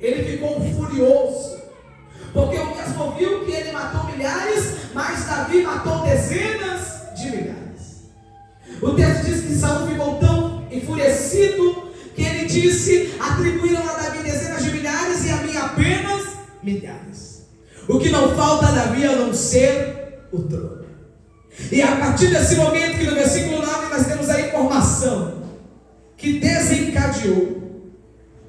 ele ficou furioso, porque o mesmo viu que ele matou milhares, mas Davi matou dezenas de milhares. O texto diz que Saul ficou tão enfurecido que ele disse: atribuíram a Davi dezenas de milhares e a mim apenas milhares. O que não falta a Davi a não ser o trono. E a partir desse momento, que no versículo 9 nós temos a informação que desencadeou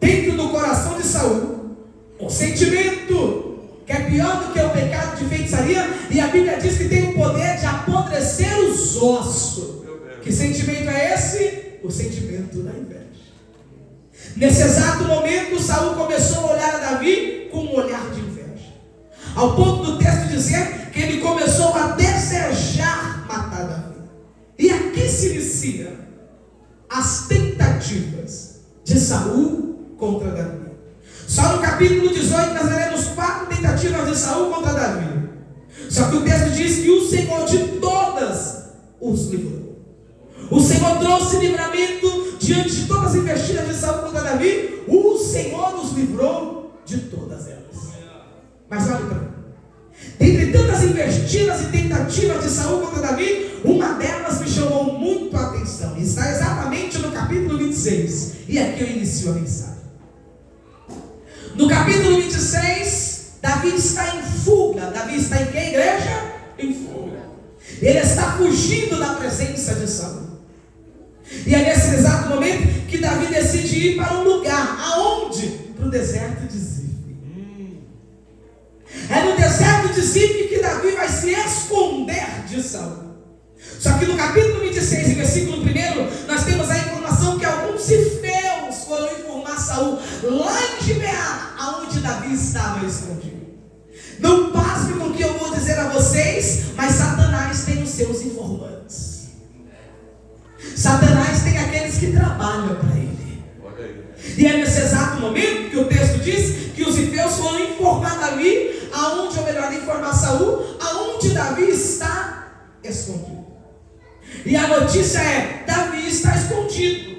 dentro do coração de Saul um sentimento que é pior do que o pecado de feitiçaria, e a Bíblia diz que tem o poder de apodrecer os ossos. Que sentimento é esse? O sentimento da inveja. Nesse exato momento, Saul começou a olhar a Davi com um olhar de inveja, ao ponto do texto dizer que ele começou a desejar matar Davi. E aqui se inicia as tentativas de Saul contra Davi. Só no capítulo 18 nós veremos 4 tentativas de Saul contra Davi. Só que o texto diz que o Senhor de todas os livrou. O Senhor trouxe livramento diante de todas as investidas de Saul contra Davi. O Senhor os livrou de todas elas. Mas olha para mim, dentre tantas investidas e tentativas de Saul contra Davi, uma delas me chamou muito a atenção. Está exatamente no capítulo 26. E aqui eu inicio a mensagem. No capítulo 26, Davi está em fuga. Davi está em que, igreja? Em fuga. Ele está fugindo da presença de Saul. E é nesse exato momento que Davi decide ir para um lugar. Aonde? Para o deserto de Zif. É no deserto de Zif que Davi vai se esconder de Saul. Só que no capítulo 26, em versículo 1, nós temos a informação que alguns cifeus foram informar Saul lá em Gibeá, aonde Davi estava escondido. Não pasme com o que eu vou dizer a vocês, mas Satanás tem os seus informantes. Satanás tem aqueles que trabalham para ele. E é nesse exato momento que o texto diz que os ifeus foram informar Davi, aonde, ou melhor, informar Saul, aonde Davi está escondido. E a notícia é: Davi está escondido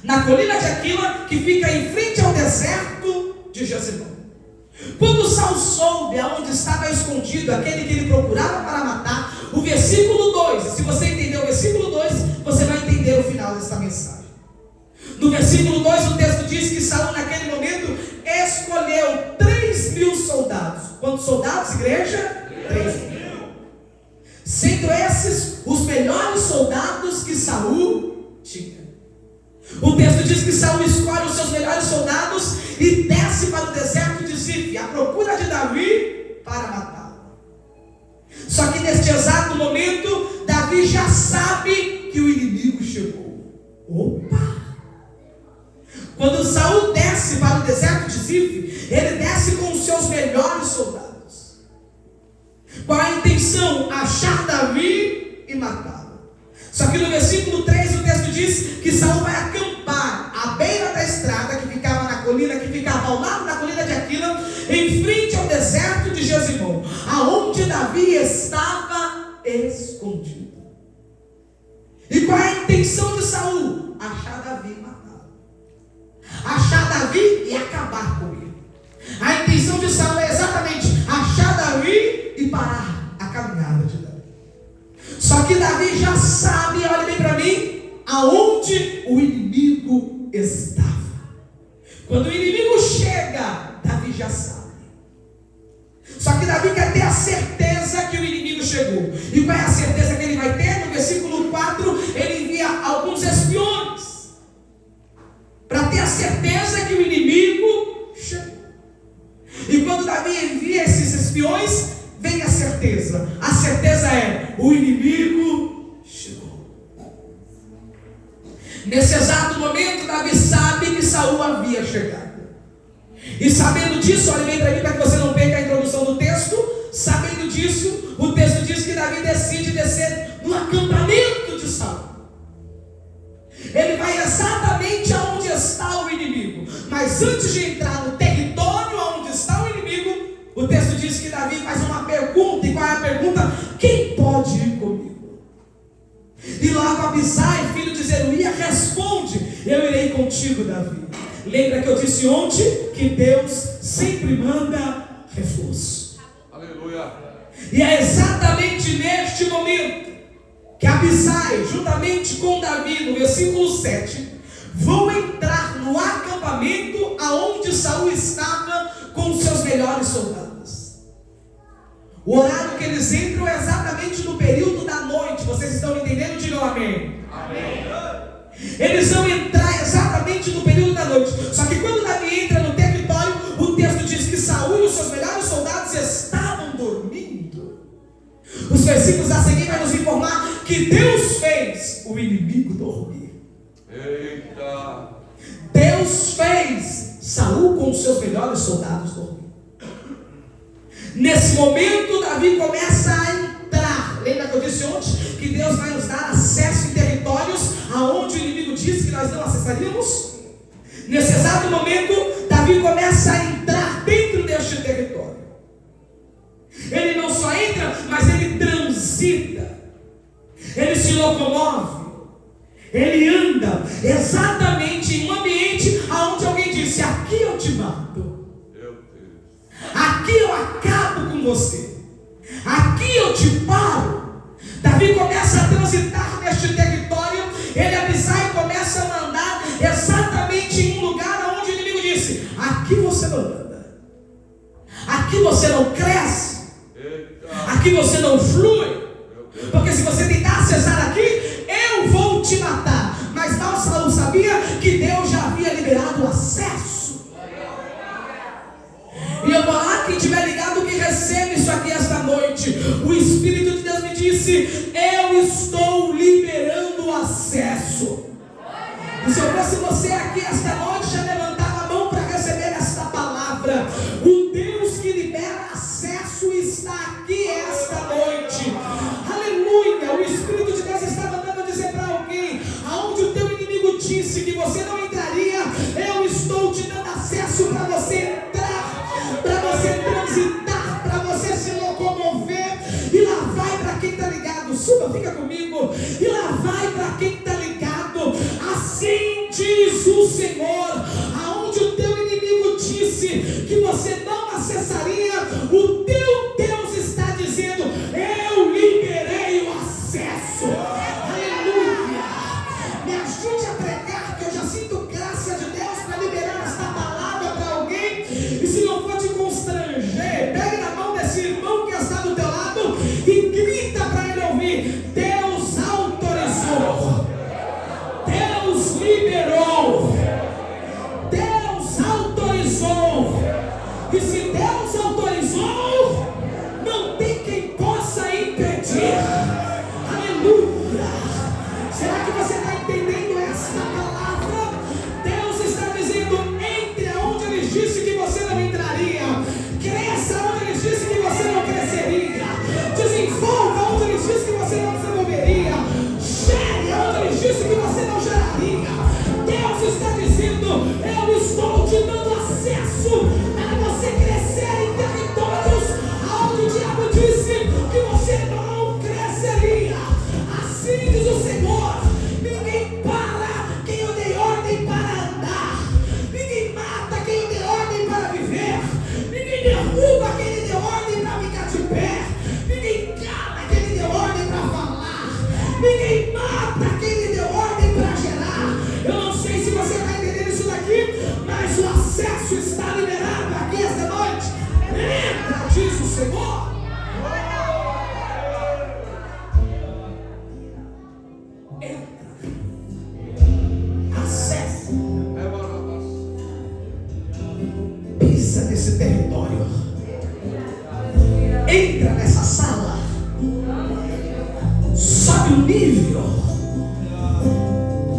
na colina de Aquila, que fica em frente ao deserto de Jezreel. Quando Saul soube aonde estava escondido aquele que ele procurava para matar, o versículo 2, se você entender o versículo 2, você vai entender o final desta mensagem. No versículo 2 o texto diz que Saul naquele momento escolheu 3.000 soldados. Quantos soldados, igreja? 3.000. Sendo esses os melhores soldados que Saul tinha. O texto diz que Saul escolhe os seus melhores soldados e desce para o deserto de Zif, à procura de Davi para matá-lo. Só que neste exato momento, Davi já sabe que o inimigo chegou. Opa! Quando Saul desce para o deserto de Zif, ele desce com os seus melhores soldados. Qual a intenção? Achar Davi e matá-lo. Só que no versículo 3 o texto diz que Saul vai acampar à beira da estrada que ficava na colina, que ficava ao lado da colina de Aquila, em frente ao deserto de Jezreel, aonde Davi estava escondido. E qual é a intenção de Saul? Achar Davi e matá-lo. Achar Davi e acabar com ele. A intenção de Saul é exatamente achar Davi e parar a caminhada de Davi. Só que Davi já sabe, olha bem para mim, aonde o inimigo estava. Quando o inimigo chega, Davi já sabe. Só que Davi quer ter a certeza que o inimigo chegou. E qual é a certeza que ele vai ter? No versículo 4, ele envia alguns espiões para ter a certeza que o inimigo chegou. E quando Davi envia esses espiões, vem a certeza. A certeza é: o inimigo chegou. Nesse exato momento, Davi sabe que Saul havia chegado. E sabendo disso, olhe bem para mim para que você não perca a introdução do texto. Sabendo disso, o texto diz que Davi decide descer no acampamento de Saul. Ele vai exatamente aonde está o inimigo. Mas antes de entrar no território onde está o inimigo, o texto diz que Davi faz uma pergunta. E qual é a pergunta? Quem pode ir comigo? E logo Abisai, filho de Zeruia, responde: eu irei contigo, Davi. Lembra que eu disse ontem que Deus sempre manda reforço. Aleluia. E é exatamente neste momento que Abisai, juntamente com Davi, no versículo 7, vão entrar no acampamento aonde Saul estava com os seus melhores soldados. O horário que eles entram é exatamente no período da noite. Vocês estão entendendo? Digam amém. Amém. Eles vão entrar exatamente no período da noite. Só que quando Davi entra no território, o texto diz que Saul e os seus melhores soldados estavam dormindo. Os versículos a seguir vai nos informar que Deus fez o inimigo dormir. Eita! Deus fez Saul com os seus melhores soldados dormir. Nesse momento, Davi começa a entrar. Lembra que eu disse ontem que Deus vai nos dar acesso em territórios aonde o inimigo disse que nós não acessaríamos? Nesse exato momento, Davi começa a entrar dentro deste território. Ele não só entra, mas ele transita. Ele se locomove. Ele anda exatamente em um ambiente aonde alguém disse: aqui eu te mato. Aqui eu acabo com você. Aqui eu te paro. Davi começa a transitar neste território. Ele, Abisai, começa a mandar exatamente em um lugar onde o inimigo disse: aqui você não anda. Aqui você não cresce. Aqui você não flui. Porque se você tentar acessar aqui, eu vou te matar. Mas tal Saul sabia que Deus já havia liberado o acesso. E eu vou lá, quem estiver ligado, que recebe isso aqui esta noite. O Espírito de Deus me disse: eu estou liberando o acesso. E se eu fosse você aqui esta noite, já levantava a mão para receber esta palavra. O Deus que libera acesso está aqui esta noite. Aleluia! O Espírito de Deus está mandando dizer para alguém: aonde o teu inimigo disse que você não entraria, eu estou te dando acesso para você entrar, para você transitar, para você se locomover. E lá vai para quem está ligado. Suba, fica comigo. E lá vai para quem está ligado. Assim diz o Senhor: aonde o teu inimigo disse que você não acessaria, o teu Deus está dizendo: eu liberei o acesso. Aleluia! Me ajude a pregar, que eu já sinto graça de Deus para liberar esta palavra para alguém. E se não for te constranger, pegue na mão desse irmão que está do teu lado e grita para ele ouvir: Deus autorizou, Deus liberou, Deus autorizou. E se Deus autorizou, não tem quem possa impedir. Aleluia! Será que você está entendendo essa palavra? Deus está dizendo: entre aonde Ele disse que você não entraria, cresça onde Ele disse que você não cresceria, desenvolva onde Ele disse que você não desenvolveria, gere onde Ele disse que você não geraria. Deus está dizendo: eu estou te dando acesso para você crescer em territórios aonde o diabo disse que você não cresceria. Assim diz o Senhor: ninguém para quem eu dei ordem para andar, ninguém mata quem eu dei ordem para viver, ninguém derruba quem ele deu ordem para ficar de pé, ninguém cala quem ele deu ordem para falar, ninguém mata quem ele deu ordem para gerar. Eu não sei se você está entendendo isso daqui, mas o acesso está liberado aqui esta noite. Entra, diz o Senhor. Entra. Acesso. Pisa nesse território. Entra nessa sala. Sobe o nível.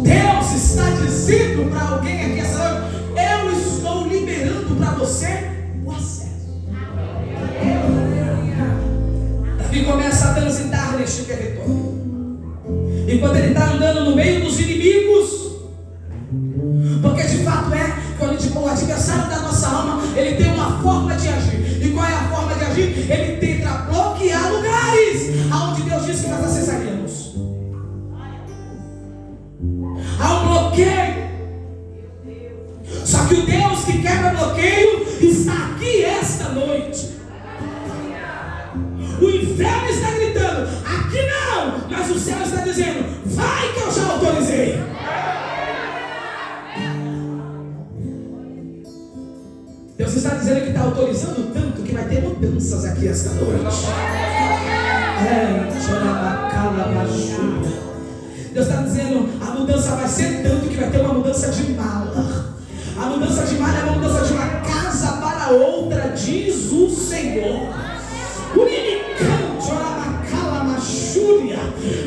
Deus está dizendo para alguém aqui essa noite: eu estou liberando para você o acesso. Davi começa a transitar neste território. E quando ele está andando no meio dos inimigos, porque de fato quando o adversário da nossa alma, ele tem uma forma de agir. E qual é a forma de agir? Ele tenta bloquear lugares aonde Deus disse que nós acessaríamos. Há um bloqueio. Só o céu está dizendo: vai que eu já autorizei. Deus está dizendo que está autorizando tanto que vai ter mudanças aqui esta noite. Deus está dizendo: a mudança vai ser tanto que vai ter uma mudança de mala. A mudança de mala é uma mudança de uma casa para outra, diz o Senhor.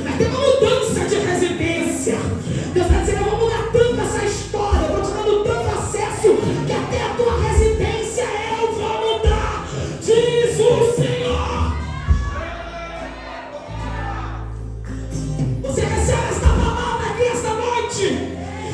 Vai ter uma mudança de residência. Deus está dizendo: eu vou mudar tanto essa história, eu estou te dando tanto acesso que até a tua residência eu vou mudar, diz o Senhor. Você recebe esta palavra aqui esta noite?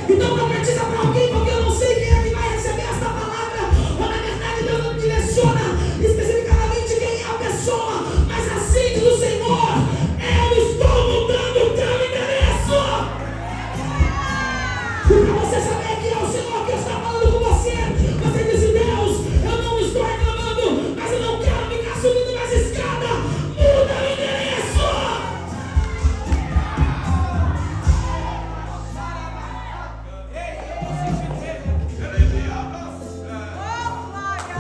Então profetiza para alguém, porque eu não sei quem é que vai receber esta palavra, ou na verdade Deus não direciona especificamente quem é a pessoa, mas assim diz o Senhor: eu estou mudando o teu endereço. E para você saber que é o Senhor que está falando com você, você diz: Deus, eu não estou reclamando, mas eu não quero ficar subindo mais escada. Muda o endereço.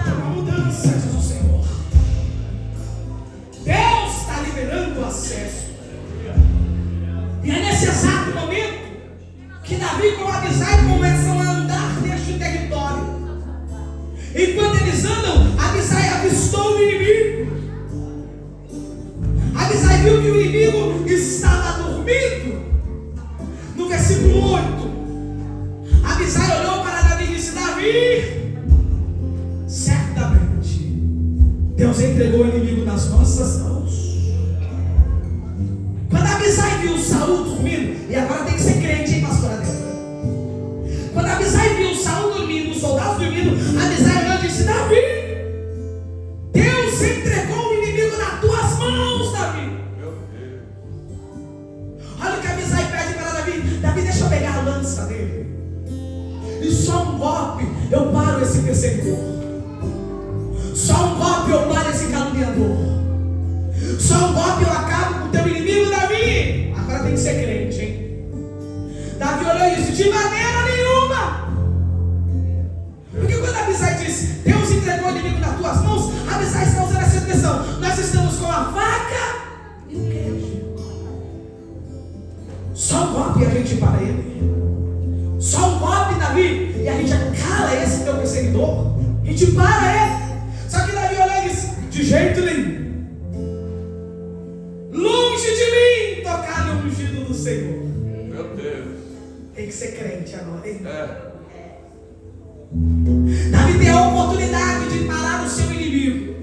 Uma mudança, diz o Senhor. Deus está liberando o acesso. E é nesse exato momento que Davi com Abisai começam a andar neste território. Enquanto eles andam, Abisai avistou o inimigo. Abisai viu que o inimigo estava dormindo. No versículo 8, Abisai olhou para Davi e disse: Davi, certamente Deus entregou o inimigo nas nossas mãos. Quando Abisai viu Saul dormindo, e agora tem que ser crente, hein, pastora Débora? Quando Abisai viu Saul dormindo, os soldados dormindo, Abisai olhou e disse: Davi, Deus entregou o inimigo nas tuas mãos, Davi. Olha o que Abisai pede para Davi: Davi, deixa eu pegar a lança dele, e só um golpe eu paro esse perseguidor. Só um golpe eu paro esse caluniador. Só um golpe eu acabo com o teu inimigo, Davi. Agora tem que ser crente, hein? Davi olhou e disse: de maneira nenhuma. Porque quando Abisai disse: Deus entregou o inimigo nas tuas mãos, Abisai está usando essa expressão: nós estamos com a faca e o queijo. Só um golpe e a gente para ele. Só um golpe, Davi, e a gente cala esse teu perseguidor. A gente para ele. Só que Davi olhou e disse: de jeito nenhum. Longe de mim tocar no ungido do Senhor. Meu Deus. Tem que ser crente agora, hein? É. Davi tem a oportunidade de parar o seu inimigo.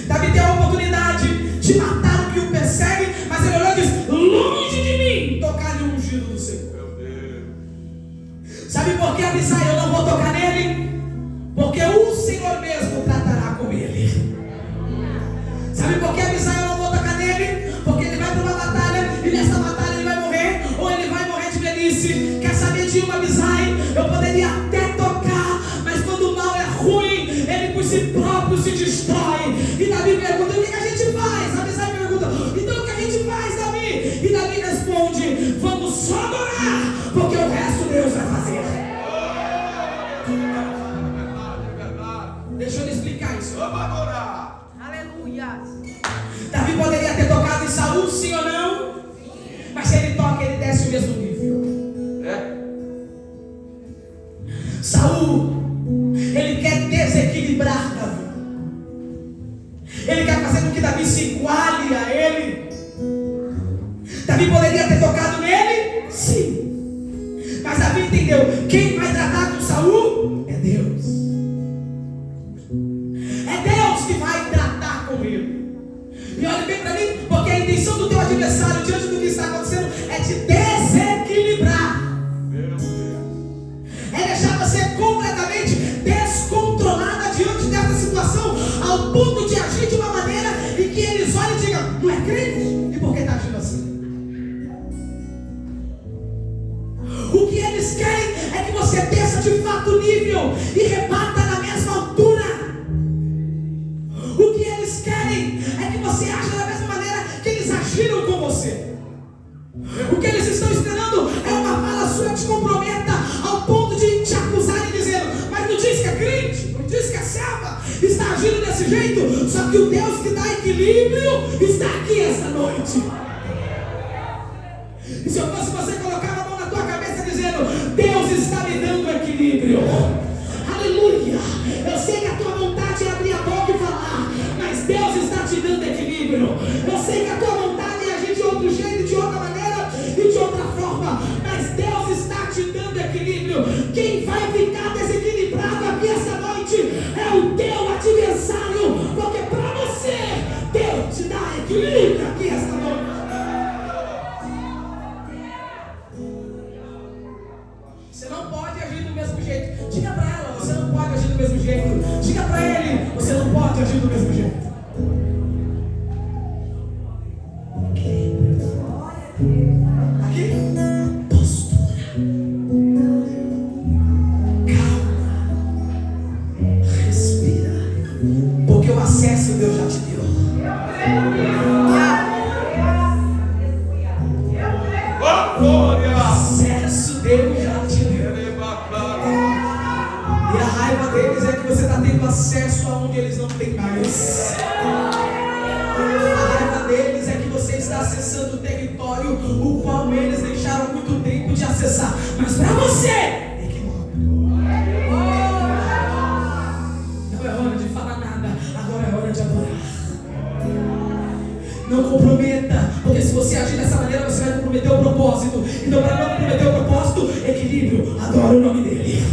Davi tem a oportunidade de matar o que o persegue, mas ele olhou e disse: longe de mim tocar no ungido do Senhor. Meu Deus. Sabe por que, Abisai, eu não vou tocar nele? Porque o Senhor mesmo tratará com ele. Sabe por que, Abisai, eu não vou tocar nele? Porque ele vai para uma batalha, e nessa batalha ele vai morrer, ou ele vai morrer de velhice. Quer saber de uma, Abisai? Eu poderia até tocar, mas quando o mal é ruim, ele por si próprio se destrói. E Davi pergunta: o que a gente faz? Abisai pergunta: então o que a gente faz, Davi? E Davi responde: vamos só adorar, porque o resto Deus vai fazer. Deixa eu lhe explicar isso. Vamos adorar. Aleluia. Davi poderia ter tocado em Saul, sim ou não? Sim. Mas se ele toca, ele desce o mesmo nível. É. Saul, ele quer desequilibrar Davi. Ele quer fazer com que Davi se iguale a ele. Davi poderia ter tocado nele? Sim. Mas Davi entendeu: quem vai tratar com Saul é Deus. É Deus que vai tratar com ele. E olha bem para mim, porque a intenção do teu adversário diante do que está acontecendo é te desequilibrar. Meu Deus. É deixar você completamente descontrolada diante dessa situação, ao ponto de agir de uma maneira em que eles olhem e digam: não é crente? E por que está agindo assim? O que eles querem é que você desça de fato o nível e rebata na mesma altura. O que eles querem é que você aja da mesma maneira que eles agiram com você. comprometa ao ponto de te acusar e dizendo: mas não diz que é crente, não diz que é serva, está agindo desse jeito. Só que o Deus que dá equilíbrio está aqui esta noite. E se eu fosse você, colocava a mão na tua cabeça dizendo: Deus está me dando equilíbrio. Aleluia. Eu sei que a tua vontade é abrir a boca e falar, mas Deus está te dando equilíbrio. Eu sei que a tua vontade é agir de outro jeito, de outra maneira e de outra forma, mas Deus está te dando equilíbrio. Quem vai ficar desequilibrado aqui esta noite é o teu adversário, porque para você Deus te dá equilíbrio aqui esta noite. Você não pode agir do mesmo jeito. Diga para ela: você não pode agir do mesmo jeito. Diga para ele: você não pode agir do mesmo jeito. Aqui, postura, calma, respira, porque o acesso Deus já te deu. Acesso Deus já te deu. E a raiva deles é que você está tendo acesso aonde eles não têm mais. A raiva deles é que você está acessando o território o qual eles deixaram muito tempo de acessar. Mas para você é que não é hora de falar nada, agora é hora de adorar. Não comprometa, porque se você agir dessa maneira você vai comprometer o propósito. Então, para não comprometer o propósito, equilíbrio, adora o nome dele.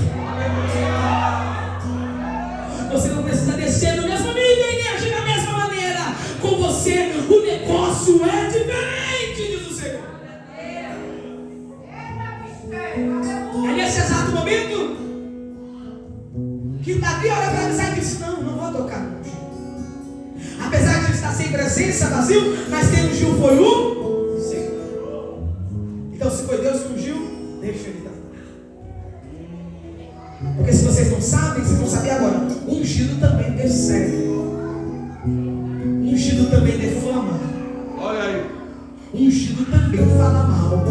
Você não precisa descer no mesmo nível e nem agir da mesma maneira. Com você o negócio é diferente, diz o Senhor. É nesse exato momento que Davi olha para Abisai e diz: não vou tocar no ungido. Apesar de ele estar sem presença, vazio, mas quem ungiu foi o Senhor. Então, se foi Deus que ungiu, deixa ele dar. Porque se vocês não sabem, vocês vão saber agora. Ungido também persegue. Ungido também defama. Olha aí. Ungido também fala mal.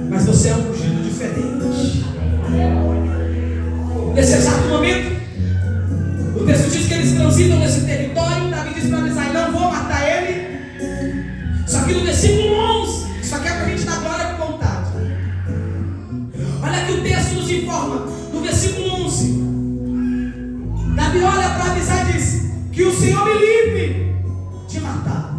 Mas você é um ungido diferente. Nesse exato momento, o texto diz que eles transitam nesse território. Davi diz para Abisai: não vou matar ele. Só que no versículo 11, só que é para a gente dar glória com vontade. Olha que o texto nos informa. No versículo 11, Davi olha para Abisai e diz: que o Senhor me livre de matar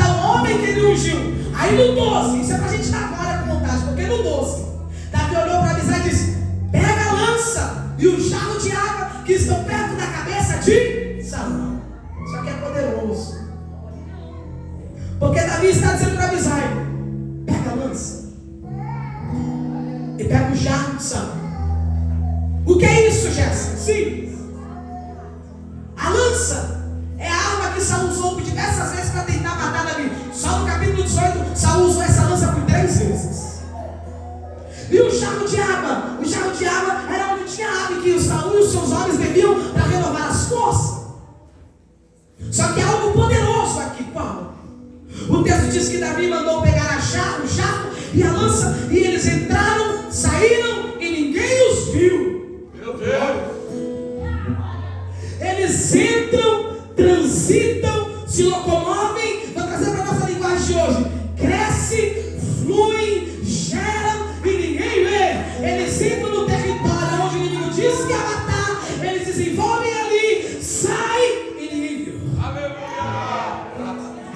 o homem que ele ungiu. Aí no 12, isso é para a gente dar glória com vontade, porque no 12, Davi olhou para Abisai e disse: pega a lança e o jarro de água que estão perto da cabeça de Saul. Só que é poderoso, porque Davi está dizendo para Abisai: pega a lança e pega o jarro de Saul. O que é isso, Jéssica? Sim. A lança é a arma que Saul usou por diversas vezes para tentar matar Davi. Só no capítulo 18, Saul usou essa lança por 3 vezes. E o jarro de água? O jarro de água era onde tinha água que o Saul e os seus homens bebiam para renovar as forças. Só que algo poderoso aqui, qual? O texto diz que Davi mandou pegar o jarro e a lança, e eles entraram, saíram e ninguém os viu. Meu Deus. Eles entram, transitam, se locomovem. Vou trazer para a nossa linguagem de hoje: cresce, flui, geram e ninguém vê. Eles entram no território onde o inimigo disse que ia matar, eles desenvolvem ali, saem e ninguém viu.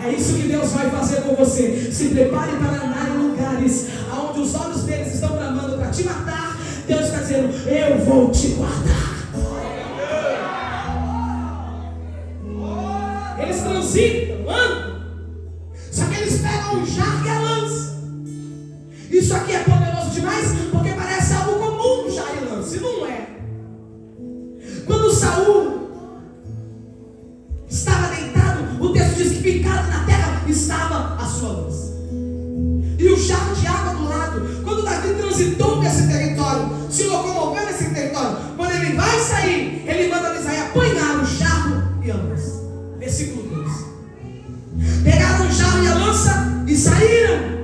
É isso que Deus vai fazer com você. Se prepare para andar em lugares onde os olhos deles estão bramando para te matar. Deus está dizendo: eu vou te guardar. Eles transitam, andam. Só que eles pegam o jarro e a lança. Isso aqui é poderoso demais, porque parece algo comum, jarro e lança. E não é. Quando Saul estava deitado, o texto diz que fincado na terra estava a sua lança e o jarro de água do lado. Quando Davi transitou nesse território, se locomoveu nesse território, quando ele vai sair, ele manda Abisai apanhar o jarro e a lança. Versículo 2. Pegaram o jarro e a lança e saíram.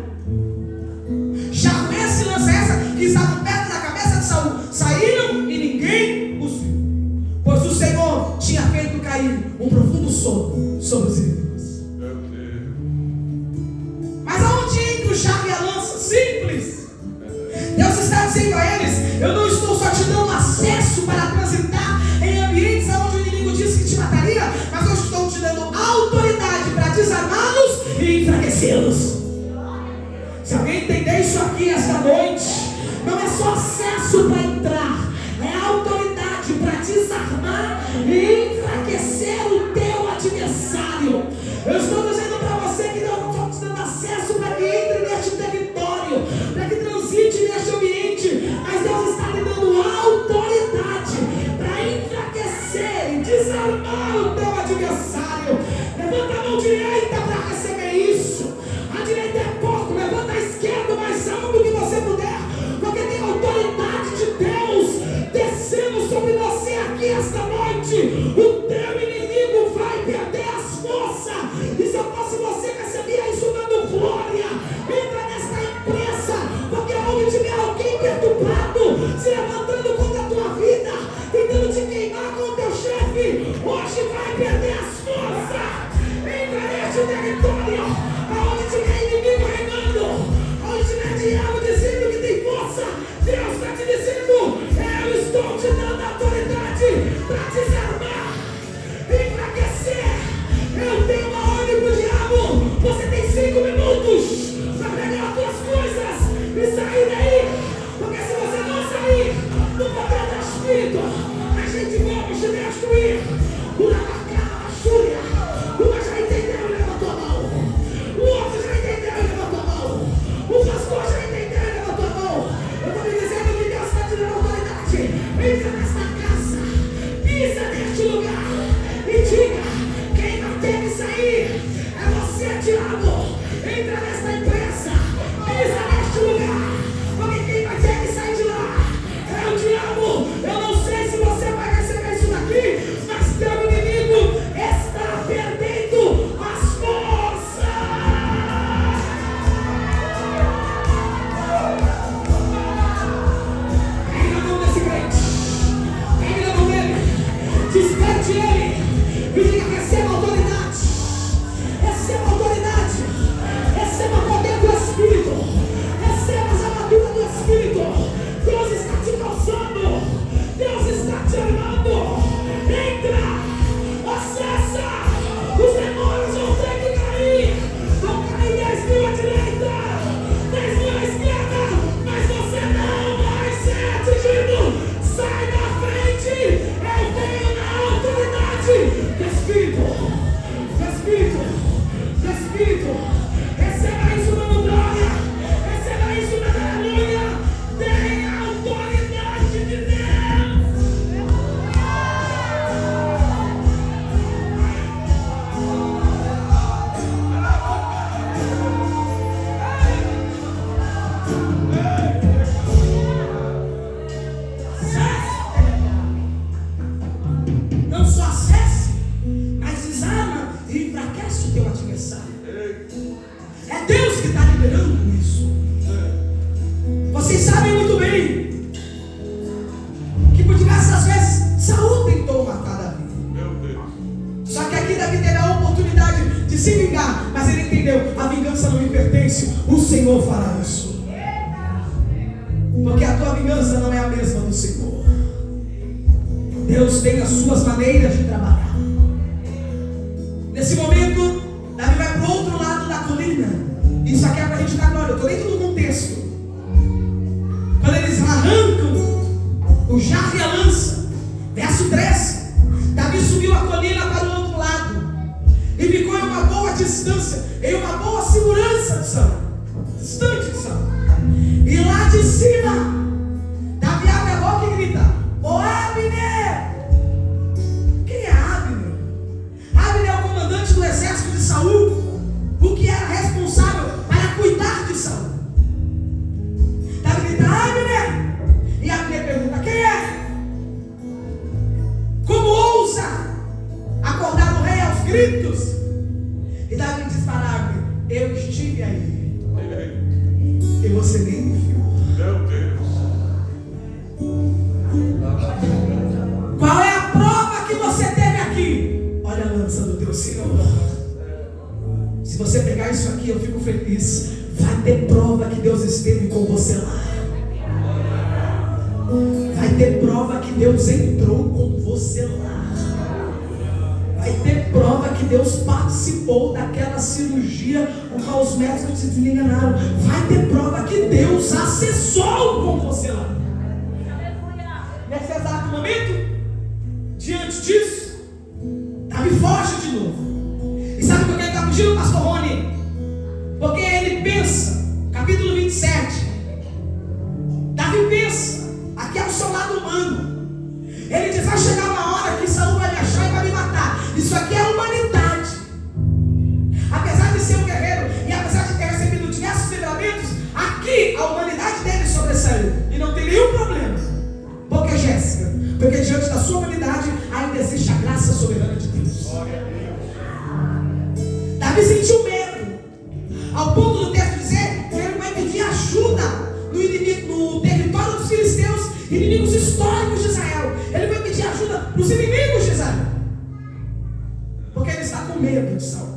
entender isso aqui esta noite, não é só acesso para entrar, é autoridade para desarmar e enfraquecer o teu adversário. Eu estou dizendo para você que Deus não está te dando acesso para que entre neste território, para que transite neste ambiente, mas Deus está lhe dando autoridade para enfraquecer e desarmar o teu adversário. Levanta a mão direita para receber isso. A direita é pouco, levanta a esquerda o mais alto que você puder, porque tem autoridade de Deus descendo sobre você aqui esta noite. O teu inimigo vai perder as forças. E se eu fosse você, recebia isso dando glória. Entra nesta empresa, porque onde tiver alguém perturbado, se levantando contra a tua vida, tentando te queimar com o teu chefe, hoje vai perder as forças. Entra neste território, aonde tiver inimigo reinando, aonde tiver diabo dizendo que tem força, Deus está te dizendo: eu estou te dando autoridade para desarmar, enfraquecer. Eu tenho uma ordem pro diabo: você tem 5 minutos para pegar as tuas coisas e sair daí, porque se você não sair no poder do Espírito, a gente vai te destruir. Uma já entendeu e levantou a mão. O outro já entendeu e levantou a mão. O pastor já entendeu e levantou a mão. Eu estou me dizendo que Deus está te dando autoridade. Entra nesta casa, pisa neste lugar e diga: quem não tem que sair é você, diabo. Entra nesta empresa, pisa neste lugar, porque quem vai ter que sair de lá é o diabo. Eu não sei se você vai receber isso daqui, mas teu inimigo está perdendo as forças. Pega na mão desse crente, pega na mão dele, desperte ele e diga: receba autoridade, receba autoridade, receba o poder do Espírito, receba as armaduras do Espírito. Deus está te calçando, Deus está te armando. Entra, acessa, os demônios vão ter que cair. Vão cair 10.000 à direita, 10.000 à esquerda, mas você não vai ser atingido. Sai da frente, eu venho na autoridade do Espírito, do Espírito, do Espírito. Receba isso dando glória, receba isso dando aleluia. Tem a autoridade de Deus. Não só acesse, mas desarma e enfraquece o teu adversário. É Deus que está liberando isso. Vocês sabem muito bem que por diversas vezes Saul tentou matar Davi. Só que aqui Davi teve a oportunidade de se vingar, mas ele entendeu: a vingança não me pertence, o Senhor fará isso. Porque a tua vingança não é a mesma do Senhor. Deus tem as suas maneiras de trabalhar. Nesse momento, Davi vai para o outro lado da colina. Isso aqui é para a gente dar glória. Eu estou dentro do contexto. Quando eles arrancam o jarro e a lança, verso 13, Davi subiu a colina para o outro lado e ficou em uma boa distância, em uma boa segurança de Saul, distante de Saul. E lá de cima, Davi abre a boca e grita: ô Abner! Quem é Abner? Abner é o comandante do exército de Saul, o que era responsável para cuidar de Saul. Davi grita: Abner! E Abner pergunta: quem é? Como ousa acordar o rei aos gritos? E Davi diz para Abner: eu estive aí e você nem me viu. Meu Deus. Qual é a prova que você teve aqui? Olha a lança do teu Senhor. Se você pegar isso aqui, eu fico feliz. Vai ter prova que Deus esteve com você lá. Vai ter prova que Deus entrou com você lá. Vai vai ter prova que Deus participou daquela cirurgia com qual os médicos se desenganaram. Vai ter prova que Deus acessou com você lá. Nesse exato momento, diante disso, Davi foge de novo. E sabe por que ele está fugindo, pastor Rony? Porque ele pensa, capítulo 27, Davi pensa, aqui é o seu lado humano. Ele diz: vai chegar uma hora que Saul vai me achar e vai me matar. Isso aqui é a humanidade. Apesar de ser um guerreiro e apesar de ter recebido diversos livramentos, aqui a humanidade dele sobressaiu. E não tem nenhum problema. Por que, Jéssica? Porque diante da sua humanidade ainda existe a graça soberana de Deus. Davi sentiu medo, ao ponto do texto dizer que ele vai pedir ajuda no território dos filisteus, inimigos históricos de Israel. Ele vai pedir ajuda para os inimigos de Israel, porque ele está com medo de Saul.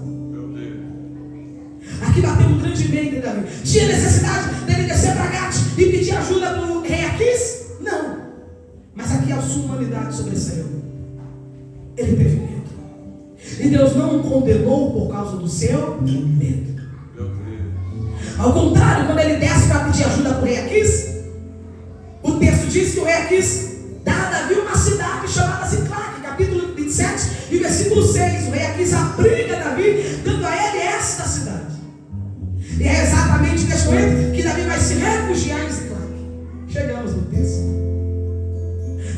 Aqui bateu um grande medo de Davi. Tinha necessidade dele descer para Gate e pedir ajuda para o rei Aquis? Não. Mas aqui a sua humanidade sobressaiu. Ele teve medo. E Deus não o condenou por causa do seu medo. Ao contrário, quando ele desce para pedir ajuda para o rei Aquis, o texto diz que o rei Aquis dá a Davi uma cidade chamada Ziclague, capítulo 27 e versículo 6. O rei Aquis abriga Davi, dando a ele esta cidade. E é exatamente neste momento que Davi vai se refugiar em Ziclague. Chegamos no texto.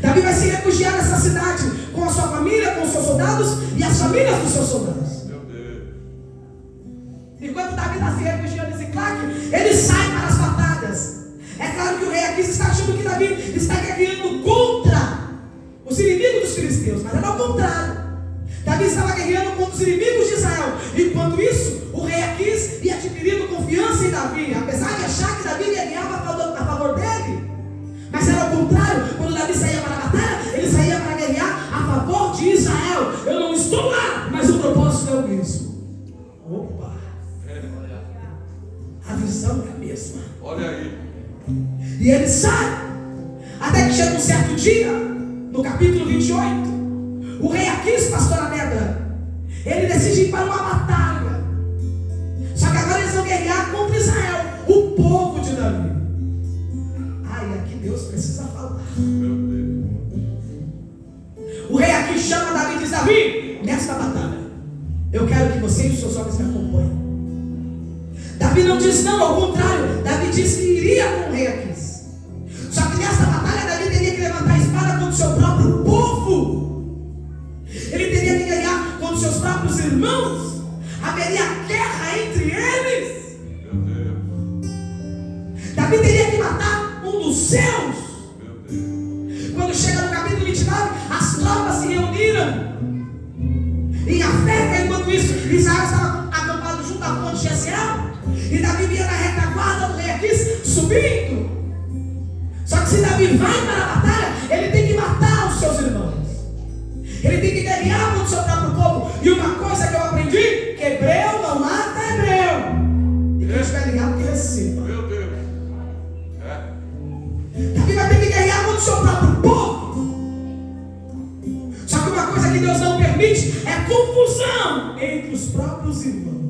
Davi vai se refugiar nessa cidade com a sua família, com os seus soldados e as famílias dos seus soldados. Enquanto Davi está se refugiando em Ziclague, ele sai para as batalhas. É claro que o rei Aquis está achando que Davi está guerreando contra os inimigos dos filisteus, mas era ao contrário. Davi estava guerreando contra os inimigos de Israel. Enquanto isso, o rei Aquis ia adquirindo confiança em Davi, apesar de achar que Davi guerreava a favor dele. Mas era ao contrário. Quando Davi saía para a batalha, ele saía para guerrear a favor de Israel. Eu não estou lá, mas o propósito é o mesmo. Opa! A visão é a mesma. Olha aí. E ele sai, até que chega um certo dia, no capítulo 28, o rei Aquis, pastora Débora, ele decide ir para uma batalha. Só que agora eles vão guerrear contra Israel, o povo de Davi. Ai, aqui Deus precisa falar. Meu Deus. O rei Aquis chama Davi e diz: Davi, nesta batalha, eu quero que você e os seus homens me acompanhem. Davi não diz não, ao contrário, Davi disse que iria com o rei Aquis. Só que nesta batalha Davi teria que levantar a espada contra o seu próprio povo. Ele teria que ganhar contra os seus próprios irmãos. Haveria guerra entre eles. Meu Deus. Davi teria que matar um dos seus. Meu Deus. Quando chega no capítulo 29, as tropas se reuniram em Afeca. Enquanto isso, Israel estava acampado junto à fonte de Jezreel. E Davi vinha na retaguarda do rei Aquis subindo. Só que se Davi vai para a batalha, ele tem que matar os seus irmãos. Ele tem que guerrear contra o seu próprio povo. E uma coisa que eu aprendi: que hebreu não mata hebreu. E quem estiver ligado que receba. Meu Deus. Davi vai ter que guerrear contra o seu próprio povo. Só que uma coisa que Deus não permite é confusão entre os próprios irmãos.